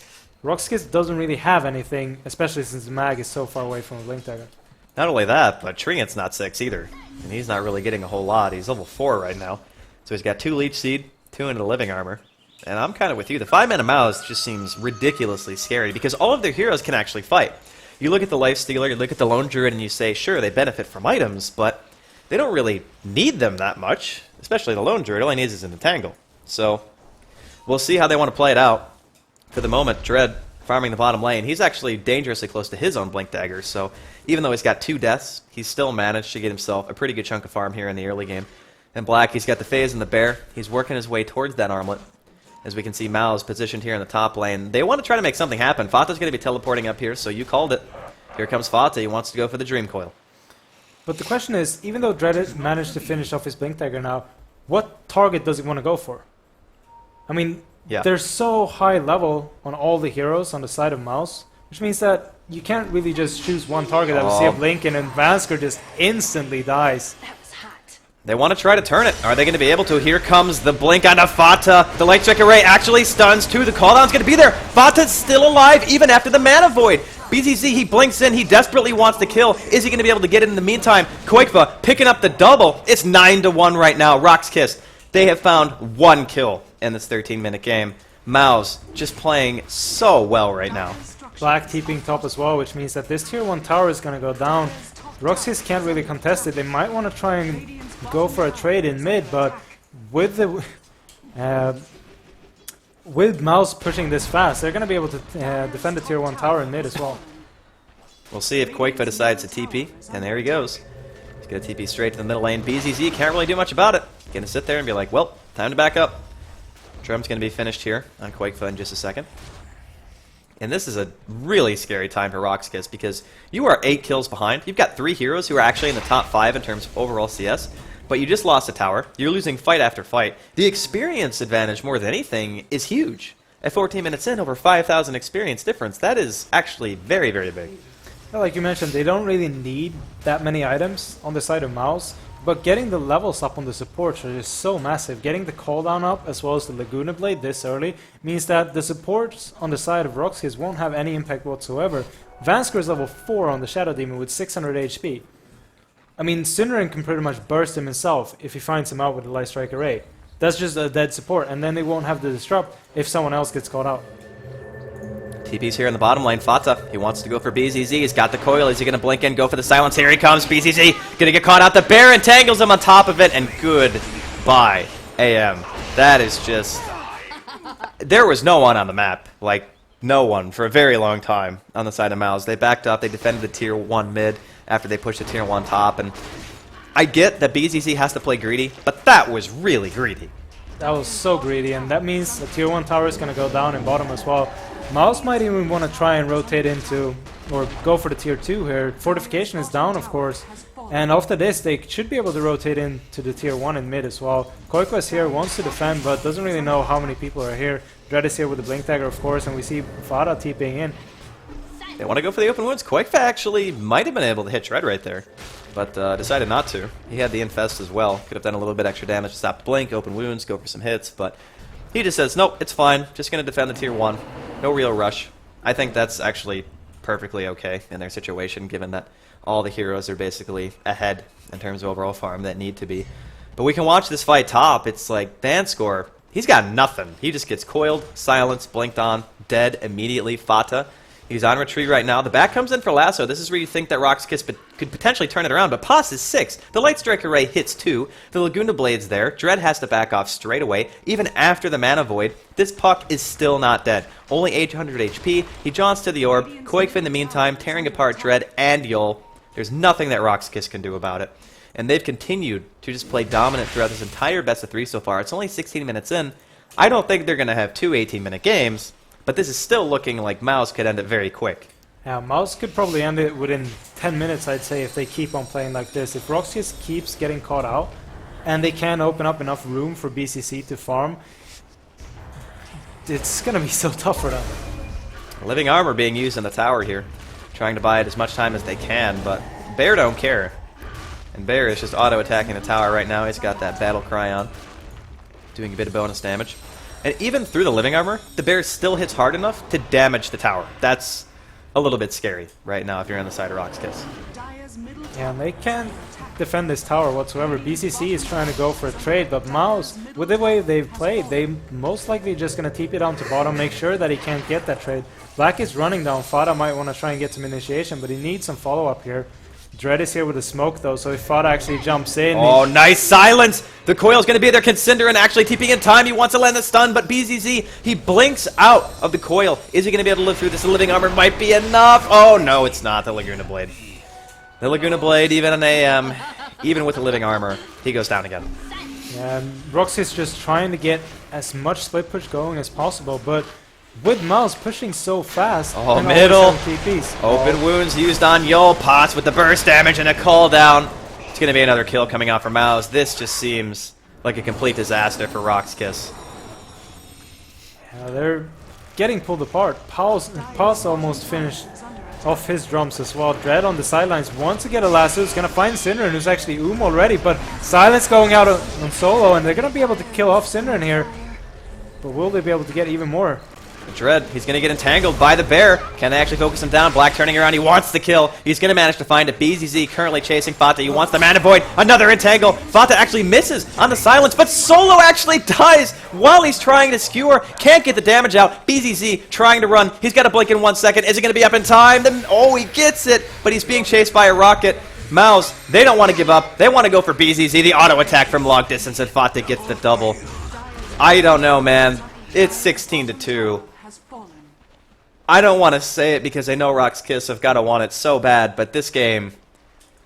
Rockskis doesn't really have anything, especially since the mag is so far away from the Blink Dagger. Not only that, but Triant's not 6 either, and he's not really getting a whole lot. He's level 4 right now, so he's got 2 Leech Seed, 2 into Living Armor. And I'm kind of with you. The 5-mana Mouse just seems ridiculously scary because all of their heroes can actually fight. You look at the Lifestealer, you look at the Lone Druid, and you say, sure, they benefit from items, but they don't really need them that much, especially the Lone Druid. All he needs is an Entangle. So we'll see how they want to play it out. For the moment, Dread farming the bottom lane. He's actually dangerously close to his own Blink Dagger, so even though he's got 2 deaths, he's still managed to get himself a pretty good chunk of farm here in the early game. And Black, he's got the Phase and the Bear. He's working his way towards that Armlet. As we can see, Mao's positioned here in the top lane. They want to try to make something happen. Fata's going to be teleporting up here, so you called it. Here comes Fata. He wants to go for the Dream Coil. But the question is, even though Dread managed to finish off his Blink Dagger now, what target does he want to go for? I mean, they're so high level on all the heroes on the side of Mouse, which means that you can't really just choose one target. I would see a blink and Vansker just instantly dies. They want to try to turn it. Are they going to be able to? Here comes the blink on Fata. The Light Strike Array actually stuns too. The cooldown's going to be there. Fata's still alive even after the Mana Void. BZZ, he blinks in. He desperately wants to kill. Is he going to be able to get it in the meantime? Koikva picking up the double. It's 9-1 right now. Rock's Kiss. They have found 1 kill in this 13-minute game. Mao's just playing so well right now. Black TPing top as well, which means that this tier 1 tower is going to go down. Roxy's can't really contest it. They might want to try and go for a trade in mid, but with the with Mouse pushing this fast, they're going to be able to defend the tier 1 tower in mid as well. We'll see if Quakefa decides to TP, and there he goes. He's going to TP straight to the middle lane. BZZ can't really do much about it. Going to sit there and be like, well, time to back up. Drum's going to be finished here on Quakefa in just a second. And this is a really scary time for Rockskiss because you are 8 kills behind. You've got 3 heroes who are actually in the top 5 in terms of overall CS, but you just lost a tower. You're losing fight after fight. The experience advantage, more than anything, is huge. At 14 minutes in, over 5,000 experience difference. That is actually very, very big. Yeah, like you mentioned, they don't really need that many items on the side of Mouse, but getting the levels up on the supports are just so massive. Getting the cooldown up as well as the Laguna Blade this early means that the supports on the side of Roxkiss won't have any impact whatsoever. Vansker is level 4 on the Shadow Demon with 600 HP. I mean, Synderen can pretty much burst him himself if he finds him out with the Light Strike Array. That's just a dead support, and then they won't have the disrupt if someone else gets caught out. TP's here in the bottom lane. Fata, he wants to go for BZZ. He's got the coil. Is he going to blink in, go for the silence? Here he comes. BZZ going to get caught out. The bear entangles him on top of it, and goodbye, AM. That is just... There was no one on the map. Like, no one for a very long time on the side of Mouse. They backed up. They defended the tier 1 mid after they pushed the tier 1 top. And I get that BZZ has to play greedy, but that was really greedy. That was so greedy, and that means the tier 1 tower is going to go down in bottom as well. Mouse might even want to try and rotate into, or go for the tier 2 here. Fortification is down, of course. And after this, they should be able to rotate into the tier 1 in mid as well. Koikwas here wants to defend, but doesn't really know how many people are here. Dread is here with the Blink Dagger, of course, and we see Fada TPing in. They want to go for the open wounds. Quakefa actually might have been able to hit Dread right there, but decided not to. He had the infest as well. Could have done a little bit extra damage to stop the blink, open wounds, go for some hits, but he just says, nope, it's fine. Just going to defend the tier 1. No real rush. I think that's actually perfectly okay in their situation, given that all the heroes are basically ahead in terms of overall farm that need to be. But we can watch this fight top. It's like Danscore, he's got nothing. He just gets coiled, silenced, blinked on, dead immediately. Fata, he's on retreat right now. The back comes in for Lasso. This is where you think that Rock's Kiss could potentially turn it around, but Pos is 6. The Light Strike Array hits 2. The Laguna Blade's there. Dread has to back off straight away. Even after the Mana Void, this puck is still not dead. Only 800 HP. He jaunts to the orb. Quakefa in the meantime, tearing apart Dread and Yul. There's nothing that Rock's Kiss can do about it. And they've continued to just play dominant throughout this entire best of 3 so far. It's only 16 minutes in. I don't think they're going to have 2 18-minute games, but this is still looking like Mouse could end it very quick. Yeah, Mouse could probably end it within 10 minutes, I'd say, if they keep on playing like this. If Roxas keeps getting caught out, and they can open up enough room for BCC to farm, it's going to be so tough for them. Living armor being used in the tower here. Trying to buy it as much time as they can, but Bear don't care. And Bear is just auto-attacking the tower right now. He's got that battle cry on, doing a bit of bonus damage. And even through the living armor, the Bear still hits hard enough to damage the tower. That's a little bit scary right now if you're on the side of Rock's Kiss. Yeah, and they can't defend this tower whatsoever. BCC is trying to go for a trade, but Mouse, with the way they've played, they most likely just going to TP it down to bottom, make sure that he can't get that trade. Black is running down. Fada might want to try and get some initiation, but he needs some follow-up here. Dread is here with the smoke, though, so if Fada actually jumps in... Oh, nice silence! The coil's going to be there. Consider and actually TPing in time. He wants to land the stun, but BZZ, he blinks out of the coil. Is he going to be able to live through this? The living armor might be enough. Oh, no, it's not. The Laguna Blade. The Laguna Blade, even an AM, even with the living armor, he goes down again. Yeah, and Roxy's just trying to get as much split push going as possible, but with Mouse pushing so fast... Oh, middle! TPs. Open wounds used on Yul. Potts with the burst damage and a call down. It's going to be another kill coming out for Mouse. This just seems like a complete disaster for Rock's Kiss. Yeah, they're getting pulled apart. Paul's almost finished off his drums as well. Dread on the sidelines wants to get a lasso. He's going to find Synderen, who's actually already, but Silence going out on solo, and they're going to be able to kill off Synderen here. But will they be able to get even more? Dread, he's going to get entangled by the Bear. Can they actually focus him down? Black turning around. He wants the kill. He's going to manage to find it. BZZ currently chasing Fata. He wants the Mana Void. Another entangle. Fata actually misses on the silence, but Solo actually dies while he's trying to skewer. Can't get the damage out. BZZ trying to run. He's got to blink in 1 second. Is he going to be up in time? Then, oh, he gets it, but he's being chased by a rocket. Mouse, they don't want to give up. They want to go for BZZ. The auto attack from long distance, and Fata gets the double. I don't know, man. It's 16-2. I don't want to say it because I know Rock's Kiss have got to want it so bad, but this game,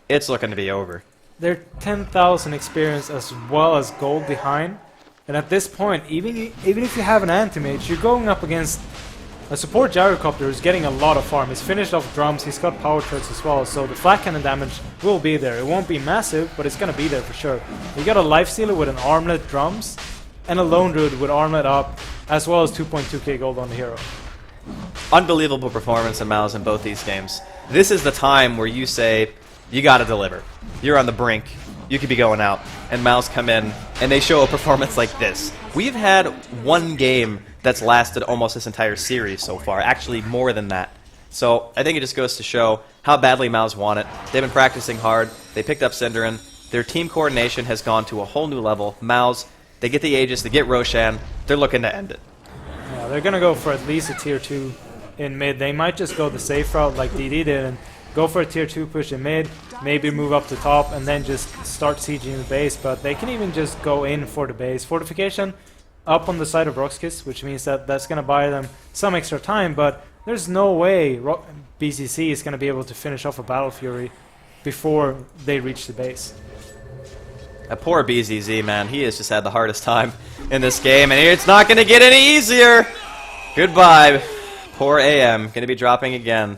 it's looking to be over. They're 10,000 experience as well as gold behind, and at this point, even if you have an anti-mage, you're going up against a support gyrocopter who's getting a lot of farm. He's finished off drums, he's got power turrets as well, so the flat cannon damage will be there. It won't be massive, but it's going to be there for sure. You got a life stealer with an armlet drums, and a lone druid with armlet up, as well as 2.2k gold on the hero. Unbelievable performance of Mouse in both these games. This is the time where you say, you got to deliver. You're on the brink. You could be going out. And Mouse come in, and they show a performance like this. We've had one game that's lasted almost this entire series so far. Actually, more than that. So I think it just goes to show how badly Mouse want it. They've been practicing hard. They picked up Cinderin. Their team coordination has gone to a whole new level. Mouse, they get the Aegis, they get Roshan. They're looking to end it. Yeah, they're going to go for at least a tier 2 in mid. They might just go the safe route like DD did and go for a tier 2 push in mid, maybe move up to top, and then just start sieging the base. But they can even just go in for the base. Fortification up on the side of Roxkiss, which means that that's going to buy them some extra time, but there's no way BCC is going to be able to finish off a Battle Fury before they reach the base. That poor BZZ, man. He has just had the hardest time in this game, and it's not going to get any easier. Goodbye. Poor AM. Going to be dropping again.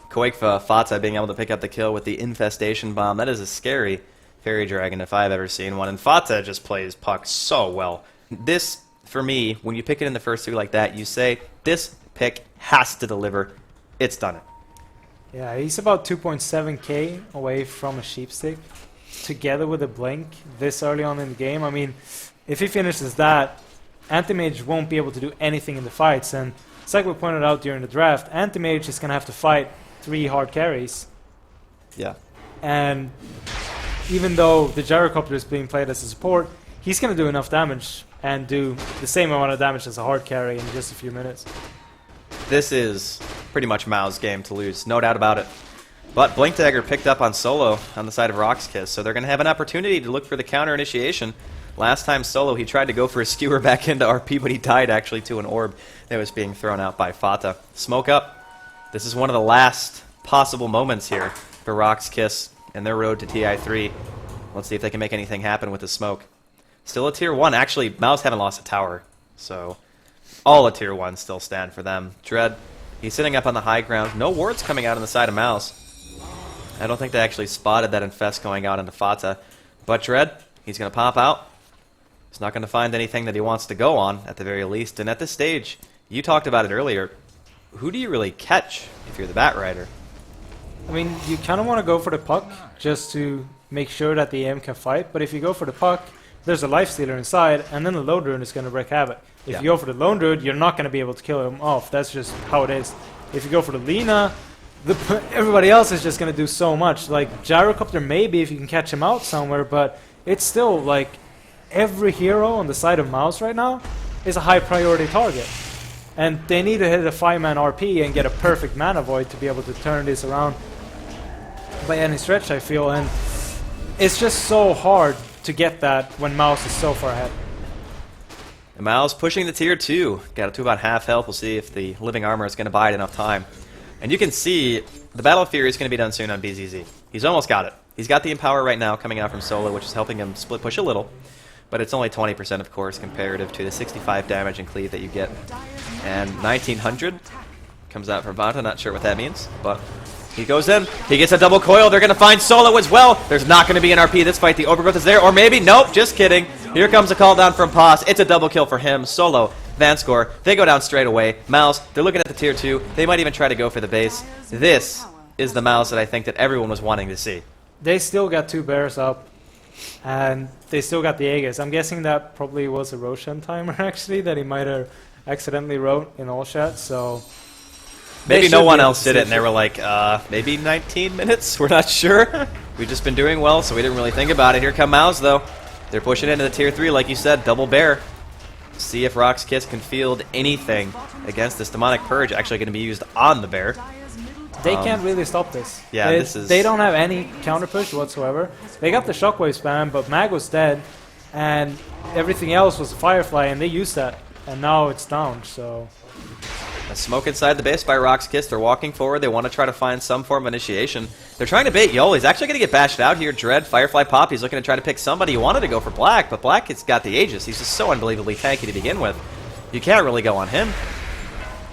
Quakefa, Fata being able to pick up the kill with the Infestation Bomb. That is a scary Fairy Dragon if I've ever seen one. And Fata just plays puck so well. This, for me, when you pick it in the first 2 like that, you say, this pick has to deliver. It's done it. Yeah, he's about 2.7k away from a Sheepstick, together with a Blink this early on in the game. I mean, if he finishes that, Anti-Mage won't be able to do anything in the fights. And it's like we pointed out during the draft, Anti-Mage is going to have to fight 3 hard carries. Yeah. And even though the Gyrocopter is being played as a support, he's going to do enough damage and do the same amount of damage as a hard carry in just a few minutes. This is pretty much Mao's game to lose, no doubt about it. But Blink Dagger picked up on Solo on the side of Roxkiss, so they're going to have an opportunity to look for the counter initiation. Last time Solo, he tried to go for a skewer back into RP, but he died actually to an orb that was being thrown out by Fata. Smoke up. This is one of the last possible moments here for Roxkiss and their road to TI3. Let's see if they can make anything happen with the smoke. Still a tier 1. Actually, Mouse haven't lost a tower, so all a tier 1 still stand for them. Dread, he's sitting up on the high ground. No wards coming out on the side of Mouse. I don't think they actually spotted that Infest going out into Fata. But Dread, he's going to pop out. He's not going to find anything that he wants to go on, at the very least. And at this stage, you talked about it earlier, who do you really catch if you're the Bat Rider? I mean, you kind of want to go for the puck just to make sure that the AM can fight. But if you go for the puck, there's a Lifestealer inside, and then the Lone Druid is going to wreak havoc. If you go for the Lone Druid, you're not going to be able to kill him off. That's just how it is. If you go for the Lina, everybody else is just going to do so much. Like, Gyrocopter maybe if you can catch him out somewhere, but it's still like every hero on the side of Mouse right now is a high priority target. And they need to hit a 5-man RP and get a perfect mana void to be able to turn this around by any stretch, I feel. And it's just so hard to get that when Mouse is so far ahead. And Mouse pushing the tier 2. Got it to about half health. We'll see if the Living Armor is going to buy it enough time. And you can see the Battle of Fury is going to be done soon on BZZ. He's almost got it. He's got the Empower right now coming out from Solo, which is helping him split push a little. But it's only 20%, of course, comparative to the 65 damage and cleave that you get. And 1900 comes out from Vanta. Not sure what that means, but he goes in. He gets a double coil. They're going to find Solo as well. There's not going to be an RP this fight. The Overgrowth is there, or maybe, nope, just kidding. Here comes a call down from Paz. It's a double kill for him. Solo, Vanscore, they go down straight away. Mouse, they're looking at the tier 2. They might even try to go for the base. This is the Mouse that I think that everyone was wanting to see. They still got 2 bears up, and they still got the Aegis. I'm guessing that probably was a Roshan timer, actually, that he might have accidentally wrote in all chat, so... Maybe no one else did it, and they were like, maybe 19 minutes? We're not sure. We've just been doing well, so we didn't really think about it. Here come Mouse, though. They're pushing into the tier 3, like you said, double bear. See if Roxkiss can field anything against this Demonic Purge, actually going to be used on the bear. They can't really stop this. Yeah, they don't have any counter push whatsoever. They got the Shockwave spam, but Mag was dead, and everything else was Firefly, and they used that, and now it's down, so... A smoke inside the base by Roxkiss. They're walking forward. They want to try to find some form of initiation. They're trying to bait Yol. He's actually going to get bashed out here. Dread, Firefly Pop. He's looking to try to pick somebody. He wanted to go for Black, but Black has got the Aegis. He's just so unbelievably tanky to begin with. You can't really go on him.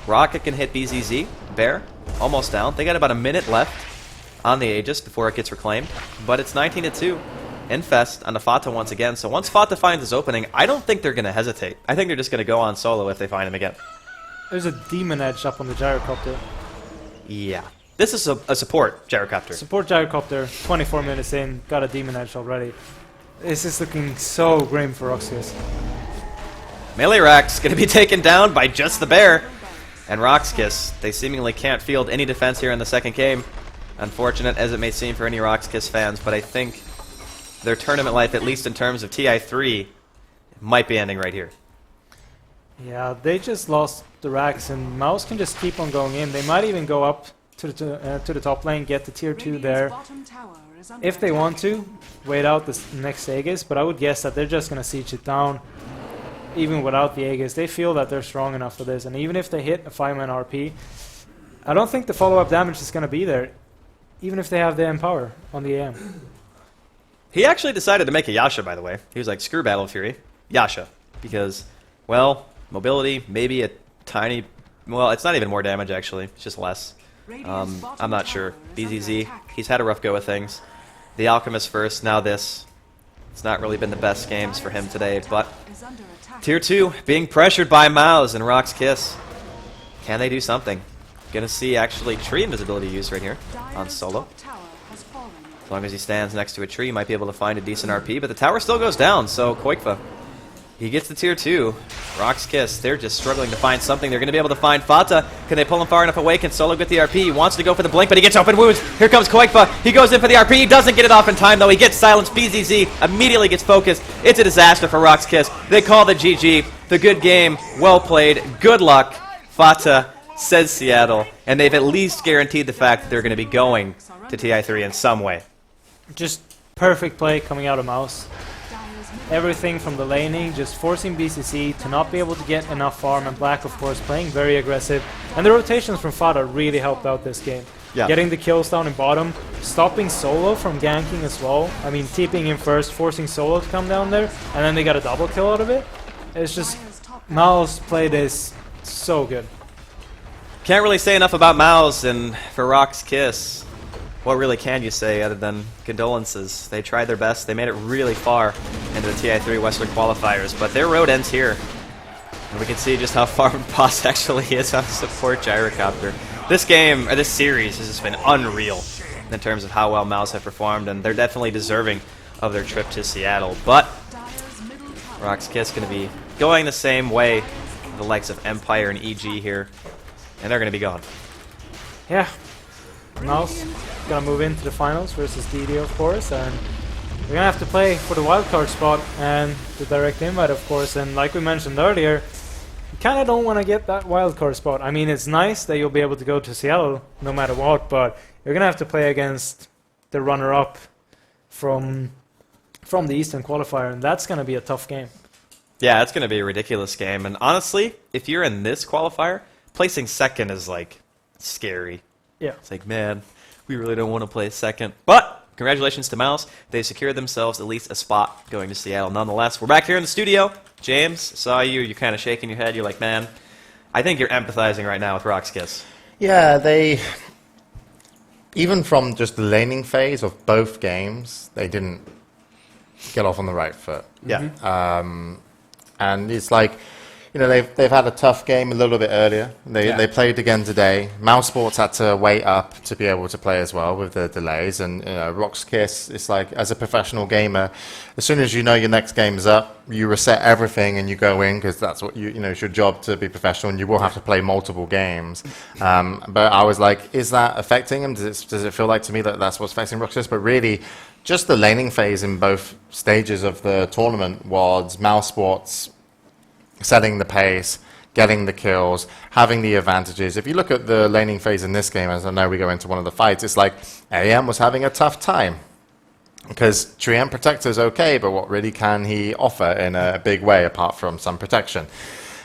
Rocket can hit BZZ. Bear, almost down. They got about a minute left on the Aegis before it gets reclaimed, but it's 19-2. Infest on the Fata once again. So once Fata finds his opening, I don't think they're going to hesitate. I think they're just going to go on Solo if they find him again. There's a Demon Edge up on the Gyrocopter. Yeah. This is a support Gyrocopter. Support Gyrocopter, 24 minutes in, got a Demon Edge already. This is looking so grim for Roxkiss. Melee Rack's going to be taken down by just the bear. And Roxkiss, they seemingly can't field any defense here in the second game. Unfortunate as it may seem for any Rocks Kiss fans, but I think their tournament life, at least in terms of TI3, might be ending right here. Yeah, they just lost the racks, and Mouse can just keep on going in. They might even go up to the top lane, get the tier 2 there. If they want to, wait out the next Aegis, but I would guess that they're just going to siege it down. Even without the Aegis, they feel that they're strong enough for this, and even if they hit a 5-man RP, I don't think the follow-up damage is going to be there, even if they have the Empower on the AM. He actually decided to make a Yasha, by the way. He was like, screw Battle Fury, Yasha. Because, well, mobility, maybe a tiny... Well, it's not even more damage, actually. It's just less. I'm not sure. BZZ, he's had a rough go with things. The Alchemist first, now this. It's not really been the best games for him today, but... Tier 2, being pressured by Mouse and Rock's Kiss. Can they do something? Gonna see, actually, tree invisibility used right here on Solo. As long as he stands next to a tree, he might be able to find a decent RP, but the tower still goes down, so Qualifier. He gets the tier 2. Rock's Kiss, they're just struggling to find something. They're going to be able to find Fata. Can they pull him far enough away? Can Solo get the RP? He wants to go for the blink, but he gets open wounds. Here comes Qualifier. He goes in for the RP. He doesn't get it off in time, though. He gets silenced. BZZ immediately gets focused. It's a disaster for Rock's Kiss. They call the GG. The good game. Well played. Good luck. Fata, says Seattle. And they've at least guaranteed the fact that they're going to be going to TI3 in some way. Just perfect play coming out of Mouse. Everything from the laning, just forcing BCC to not be able to get enough farm, and Black, of course, playing very aggressive. And the rotations from Fata really helped out this game. Yeah. Getting the kills down in bottom, stopping Solo from ganking as well. I mean, TPing him first, forcing Solo to come down there, and then they got a double kill out of it. It's just, Mouse played this so good. Can't really say enough about Mouse, and for Rock's Kiss, what really can you say other than condolences? They tried their best. They made it really far into the TI3 Western qualifiers, but their road ends here. And we can see just how far Boss actually is on support Gyrocopter. This game, or this series, has just been unreal in terms of how well Mouse have performed, and they're definitely deserving of their trip to Seattle. But Rock's Kiss going to be going the same way, the likes of Empire and EG here, and they're going to be gone. Yeah. Mouse gonna move into the finals versus DD, of course, and we're gonna have to play for the wildcard spot and the direct invite, of course. And like we mentioned earlier, you kind of don't want to get that wildcard spot. I mean, it's nice that you'll be able to go to Seattle no matter what, but you're gonna have to play against the runner-up from the Eastern qualifier, and that's gonna be a tough game. Yeah, it's gonna be a ridiculous game. And honestly, if you're in this qualifier, placing second is like scary. Yeah. It's like, man, we really don't want to play second. But congratulations to Mouse. They secured themselves at least a spot going to Seattle. Nonetheless, we're back here in the studio. James, saw you. You're kind of shaking your head. You're like, man, I think you're empathizing right now with Rock's Kiss. Yeah, they... Even from just the laning phase of both games, they didn't get off on the right foot. Yeah. And it's like... You know, they've had a tough game a little bit earlier. They played again today. Mouse Sports had to wait up to be able to play as well with the delays. And you know, Rock's Kiss, it's like, as a professional gamer, as soon as you know your next game is up, you reset everything and you go in, because that's what you know, it's your job to be professional, and you will have to play multiple games. But I was like, is that affecting him? Does it feel like to me that that's what's affecting Rock's Kiss? But really, just the laning phase in both stages of the tournament was Mouse Sports setting the pace, getting the kills, having the advantages. If you look at the laning phase in this game, as I know we go into one of the fights, it's like AM was having a tough time. Because Triem Protector is okay, but what really can he offer in a big way apart from some protection?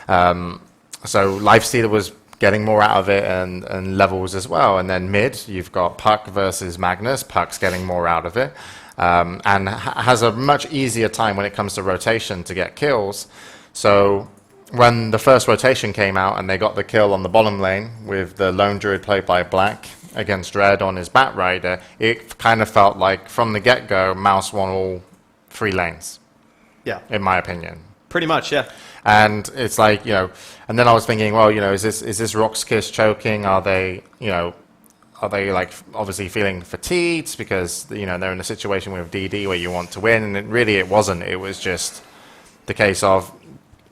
So Lifestealer was getting more out of it, and levels as well. And then mid, you've got Puck versus Magnus. Puck's getting more out of it. And has a much easier time when it comes to rotation to get kills. So when the first rotation came out and they got the kill on the bottom lane with the lone druid played by Black against Red on his Bat Rider, it kind of felt like from the get-go, Mouse won all 3 lanes. Yeah. In my opinion. Pretty much, yeah. And it's like, you know, and then I was thinking, well, you know, is this Rock's Kiss choking? Are they like obviously feeling fatigued because, you know, they're in a situation with DD where you want to win? And it wasn't. It was just the case of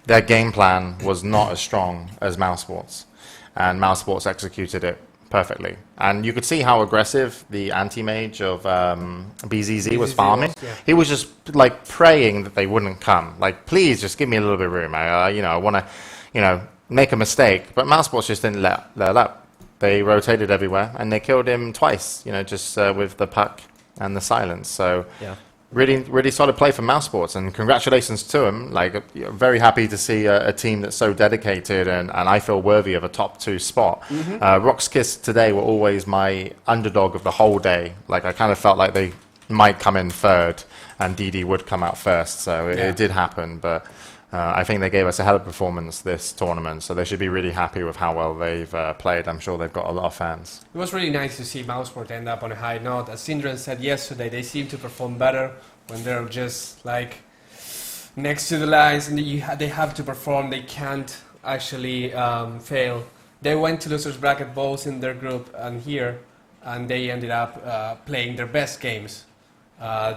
their game plan was not as strong as Mouse Sports, and Mouse Sports executed it perfectly. And you could see how aggressive the anti-mage of BZZ was farming. Yeah. He was just like praying that they wouldn't come. Like, please just give me a little bit of room. I want to, make a mistake. But Mousesports just didn't let up. They rotated everywhere and they killed him twice, just with the puck and the silence. So Yeah. really, really solid play from Mousesports, and congratulations to him. Like, very happy to see a team that's so dedicated and I feel worthy of a top 2 spot. Rock's Kiss today were always my underdog of the whole day. Like, I kind of felt like they might come in third and DD would come out first. So it did happen, but I think they gave us a hell of a performance this tournament. So they should be really happy with how well they've played. I'm sure they've got a lot of fans. It was really nice to see Mouseport end up on a high note. As Syndran said yesterday, they seem to perform better when they're just like next to the lines and they have to perform. They can't actually fail. They went to losers bracket both in their group and here, and they ended up playing their best games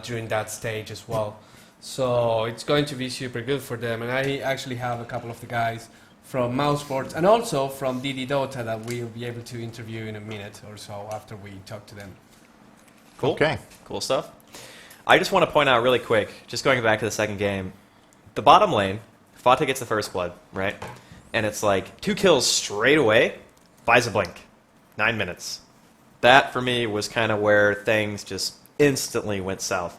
during that stage as well. So it's going to be super good for them. And I actually have a couple of the guys from Mousesports and also from DD Dota that we'll be able to interview in a minute or so after we talk to them. Cool. Okay. Cool stuff. I just want to point out really quick, just going back to the second game, the bottom lane, Fata gets the first blood, right? And it's like 2 kills straight away, buys a blink, 9 minutes. That, for me, was kind of where things just instantly went south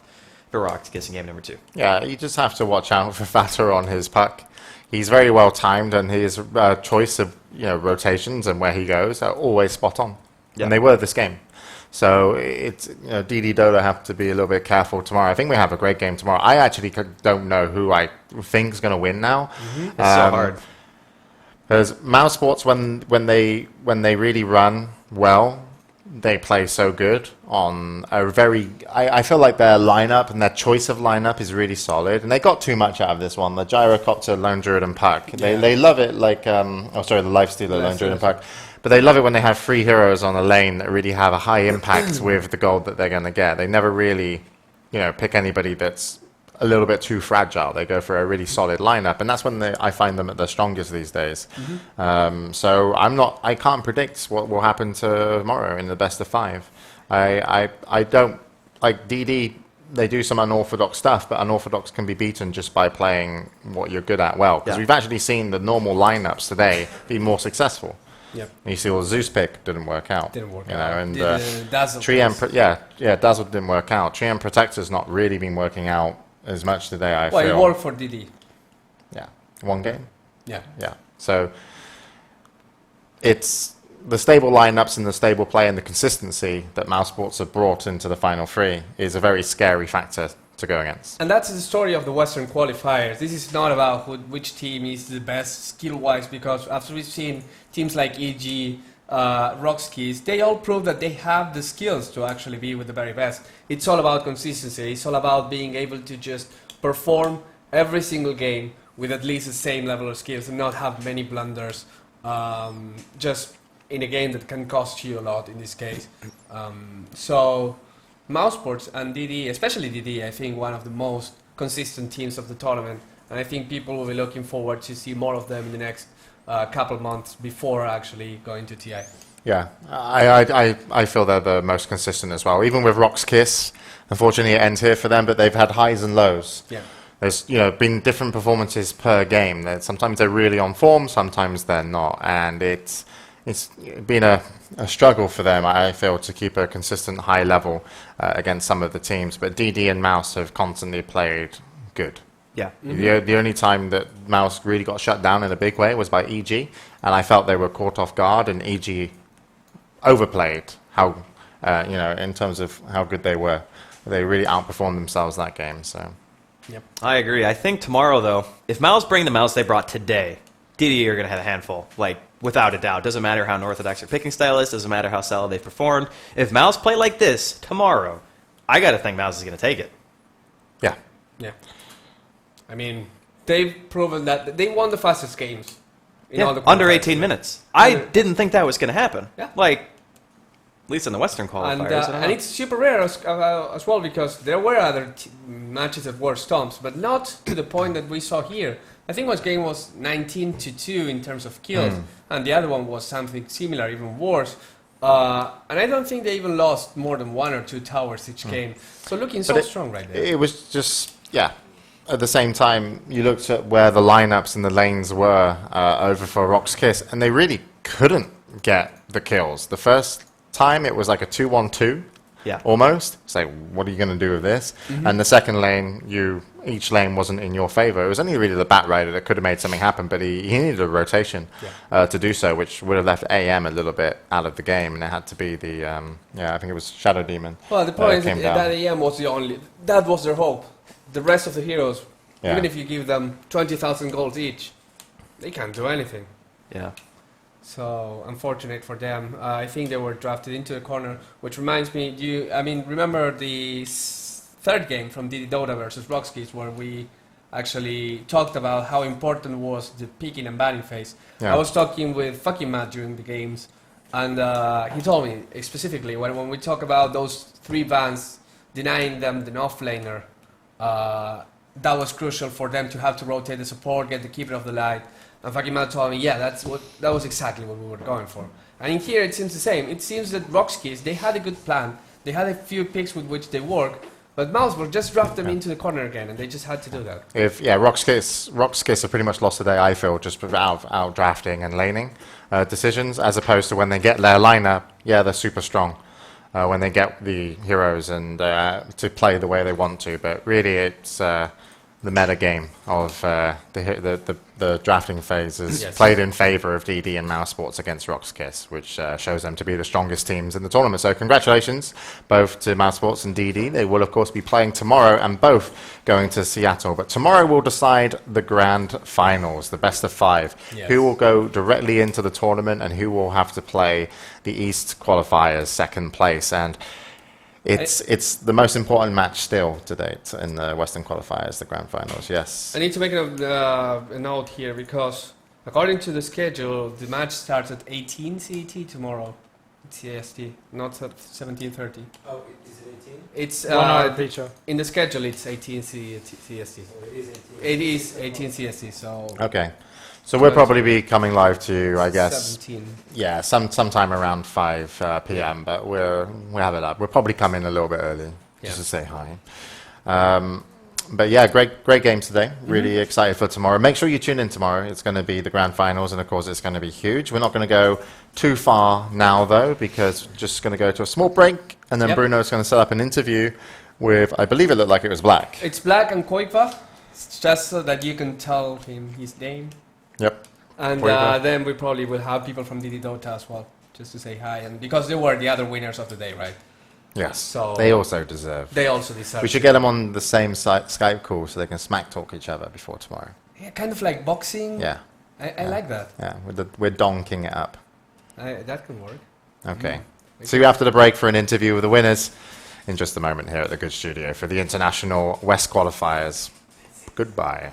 for Rock's Kiss in game number 2. Yeah, you just have to watch out for Fata on his puck. He's very well timed, and his choice of rotations and where he goes are always spot on. Yeah. And they were this game. So it's DD Dota have to be a little bit careful tomorrow. I think we have a great game tomorrow. I actually don't know who I think is going to win now. It's so hard. Because Mousesports, when they really run well, they play so good on a very... I feel like their lineup and their choice of lineup is really solid. And they got too much out of this one. The Gyrocopter, Lone Druid, and Puck. They love it like... the Lifestealer, Lone Druid, and Puck. But they love it when they have 3 heroes on a lane that really have a high impact with the gold that they're going to get. They never really, pick anybody that's a little bit too fragile. They go for a really solid lineup, and that's when I find them at their strongest these days. So I can't predict what will happen tomorrow in the best of 5. I don't like DD. They do some unorthodox stuff, but unorthodox can be beaten just by playing what you're good at well. Because we've actually seen the normal lineups today be more successful. Yep. You see, well, Zeus pick didn't work out. And Dazzle Tree and Dazzle didn't work out. Tree and Protector's not really been working out as much today. I feel. It worked for DD. Yeah, 1 game. Yeah. So it's the stable lineups and the stable play and the consistency that Mousesports have brought into the final 3 is a very scary factor to go against. And that's the story of the Western qualifiers. This is not about which team is the best skill-wise, because after we've seen teams like EG, Rockskis, they all prove that they have the skills to actually be with the very best. It's all about consistency. It's all about being able to just perform every single game with at least the same level of skills and not have many blunders just in a game that can cost you a lot in this case. So Mousesports and DD, especially DD, I think one of the most consistent teams of the tournament, and I think people will be looking forward to see more of them in the next couple months before actually going to TI. Yeah, I feel they're the most consistent as well. Even with Rock's Kiss, unfortunately it ends here for them, but they've had highs and lows. Yeah. There's been different performances per game. Sometimes they're really on form, sometimes they're not, and it's been a struggle for them, I feel, to keep a consistent high level against some of the teams. But DD and Mouse have constantly played good. Yeah. The only time that Mouse really got shut down in a big way was by EG, and I felt they were caught off guard, and EG overplayed how, in terms of how good they were. They really outperformed themselves that game. So. Yep. I agree. I think tomorrow, though, if Mouse bring the Mouse they brought today, DD are going to have a handful, without a doubt. Doesn't matter how unorthodox their picking style is, doesn't matter how solid they've performed. If Mouse play like this tomorrow, I got to think Mouse is going to take it. Yeah. Yeah. I mean, they've proven that they won the fastest games. In all the under qualifiers. 18 minutes. I didn't think that was going to happen. Yeah. At least in the Western qualifiers. And it's super rare as well, because there were other matches that were stomps, but not to the point that we saw here. I think one game was 19-2 in terms of kills, and the other one was something similar, even worse. And I don't think they even lost more than 1 or 2 towers each game. So looking so strong right there. It was just, yeah. At the same time, you looked at where the lineups and the lanes were over for Rock's Kiss, and they really couldn't get the kills. The first time, it was like a 2-1-2. Yeah. Almost. So what are you going to do with this? And the second lane, each lane wasn't in your favor. It was only really the Bat Rider that could have made something happen, but he needed a rotation to do so, which would have left AM a little bit out of the game, and it had to be the, I think it was Shadow Demon. Well, the point is that AM was the only, that was their hope. The rest of the heroes, even if you give them 20,000 golds each, they can't do anything. Yeah. So, unfortunate for them. I think they were drafted into the corner, which reminds me, remember the third game from DD Dota versus Rockskis, where we actually talked about how important was the picking and banning phase. Yeah. I was talking with fucking Matt during the games, and he told me specifically, when we talk about those 3 bans, denying them the off-laner, that was crucial for them to have to rotate the support, get the Keeper of the Light. And fucking Matt told me, that was exactly what we were going for. And in here it seems the same. It seems that Rockskis, they had a good plan. They had a few picks with which they work, but Mouseburg just dropped them into the corner again, and they just had to do that. Rockskiss have pretty much lost the day, I feel, just out drafting and laning decisions, as opposed to when they get their lineup, they're super strong. When they get the heroes and to play the way they want to, but really it's the meta game of the drafting phase is played in favor of DD and Mouse Sports against Rock's Kiss, which shows them to be the strongest teams in the tournament. So congratulations both to Mouse Sports and DD. They will of course be playing tomorrow and both going to Seattle. But tomorrow will decide the grand finals, the best of 5. Yes. Who will go directly into the tournament and who will have to play the East qualifiers, second place. And it's the most important match still to date in the Western qualifiers, the grand finals. Yes. I need to make a note here, because according to the schedule, the match starts at 18 CET tomorrow. CST, not at 17:30. Oh, is it 18? It's 1 hour pre-show. in the schedule. It's 18 CST. So it is 18. It is 18 CST. So Okay. So we'll probably be coming live to you, I guess. 17. Yeah, sometime around 5 p.m. But we'll have it up. We'll probably come in a little bit early just to say hi. But yeah, great game today. Really excited for tomorrow. Make sure you tune in tomorrow. It's going to be the grand finals, and of course it's going to be huge. We're not going to go too far now though, because we're just going to go to a small break, and then Bruno's going to set up an interview with, I believe it looked like it was Black. It's Black and Koipa. It's just so that you can tell him his name. Yep. And then we probably will have people from DD Dota as well, just to say hi. And because they were the other winners of the day, right? Yes. So they also deserve. They also deserve. We should get them on the same Skype call so they can smack talk each other before tomorrow. Yeah, kind of like boxing. Yeah. I like that. Yeah, we're donking it up. That can work. Okay. See you after the break for an interview with the winners in just a moment here at the Good Studio for the International West Qualifiers. Goodbye.